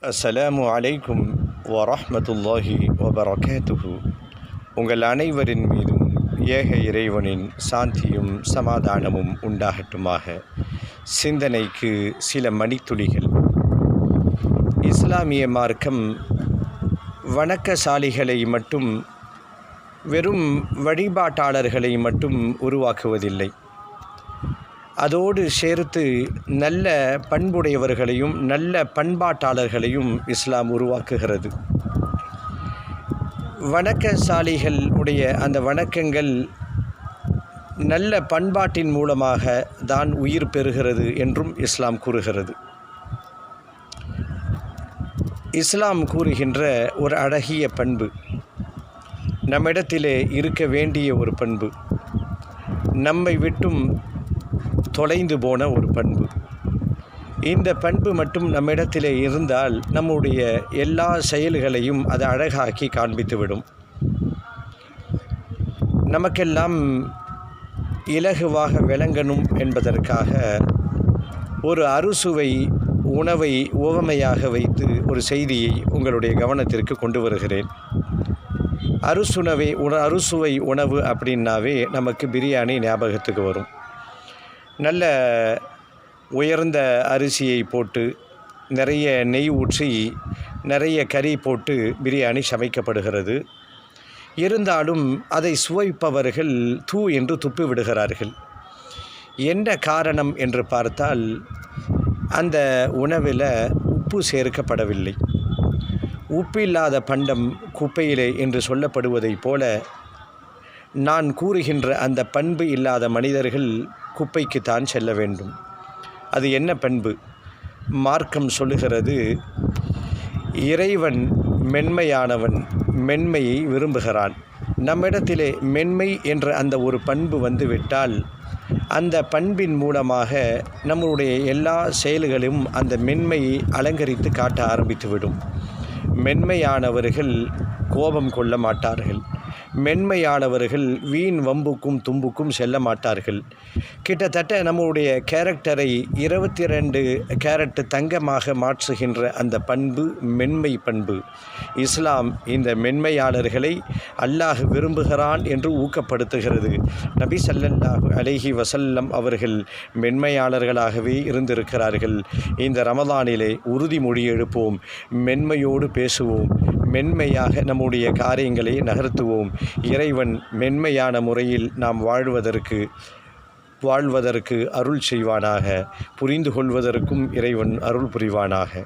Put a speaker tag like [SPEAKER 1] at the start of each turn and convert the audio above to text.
[SPEAKER 1] அஸ்ஸலாமு அலைக்கும் வரஹ்மத்துல்லாஹி வபரகாத்துஹு. உங்கள் அனைவரின் மீதும் ஏக இறைவனின் சாந்தியும் சமாதானமும் உண்டாகட்டுமாக. சிந்தனைக்கு சில மணித்துளிகள். இஸ்லாமிய மார்க்கம் வணக்கசாலிகளை மட்டும், வெறும் வழிபாட்டாளர்களை மட்டும் உருவாக்குவதில்லை. அதோடு சேர்த்து நல்ல பண்புடையவர்களையும் நல்ல பண்பாட்டாளர்களையும் இஸ்லாம் உருவாக்குகிறது. வணக்கசாலிகள் உடைய அந்த வணக்கங்கள் நல்ல பண்பாட்டின் மூலமாக தான் உயிர் பெறுகிறது என்றும் இஸ்லாம் கூறுகிறது. இஸ்லாம் கூறுகின்ற ஒரு அழகிய பண்பு, நம்மிடத்திலே இருக்க வேண்டிய ஒரு பண்பு, நம்மை விட்டும் தொலைந்து போன ஒரு பண்பு. இந்த பண்பு மட்டும் நம்மிடத்திலே இருந்தால் நம்முடைய எல்லா செயல்களையும் அது அழகாக்கி காண்பித்துவிடும். நமக்கெல்லாம் இலகுவாக விளங்கணும் என்பதற்காக ஒரு அறுசுவை உணவை உவமையாக வைத்து ஒரு செய்தியை உங்களுடைய கவனத்திற்கு கொண்டு வருகிறேன். அறுசுவை உணவு அப்படின்னாவே நமக்கு பிரியாணி ஞாபகத்துக்கு வரும். நல்ல உயர்ந்த அரிசியை போட்டு நிறைய நெய் ஊற்றி நிறைய கறி போட்டு பிரியாணி சமைக்கப்படுகிறது. இருந்தாலும் அதை சுவைப்பவர்கள் தூ என்று துப்பி விடுகிறார்கள். என்ன காரணம் என்று பார்த்தால், அந்த உணவில் உப்பு சேர்க்கப்படவில்லை. உப்பில்லாத பண்டம் குப்பையிலே என்று சொல்லப்படுவதைப் போல, நான் கூறுகின்ற அந்த பண்பு இல்லாத மனிதர்கள் குப்பைக்குத்தான் செல்ல வேண்டும். அது என்ன பண்பு? மார்க்கம் சொல்லுகிறது, இறைவன் மென்மையானவன், மென்மையை விரும்புகிறான். நம்மிடத்திலே மென்மை என்ற அந்த ஒரு பண்பு வந்துவிட்டால், அந்த பண்பின் மூலமாக நம்முடைய எல்லா செயல்களும் அந்த மென்மையை அலங்கரித்து காட்ட ஆரம்பித்துவிடும். மென்மையானவர்கள் கோபம் கொள்ள மாட்டார்கள். மென்மையானவர்கள் வீண் வம்புக்கும் தும்புக்கும் செல்ல மாட்டார்கள். கிட்டத்தட்ட நம்முடைய கேரக்டரை 22 கேரட் தங்கமாக மாற்றுகின்ற அந்த பண்பு மென்மை பண்பு. இஸ்லாம் இந்த மென்மையாளர்களை அல்லாஹ் விரும்புகிறான் என்று ஊக்கப்படுத்துகிறது. நபி ஸல்லல்லாஹு அலைஹி வஸல்லம் அவர்கள் மென்மையாளர்களாகவே இருந்திருக்கிறார்கள். இந்த ரமலானிலே உறுதிமொழி எடுப்போம், மென்மையோடு பேசுவோம், மென்மையாக நம்முடைய காரியங்களை நகர்த்துவோம். இறைவன் மென்மையான முறையில் நாம் வாழ்வதற்கு அருள் செய்வானாக. புரிந்து கொள்வதற்கும் இறைவன் அருள் புரிவானாக.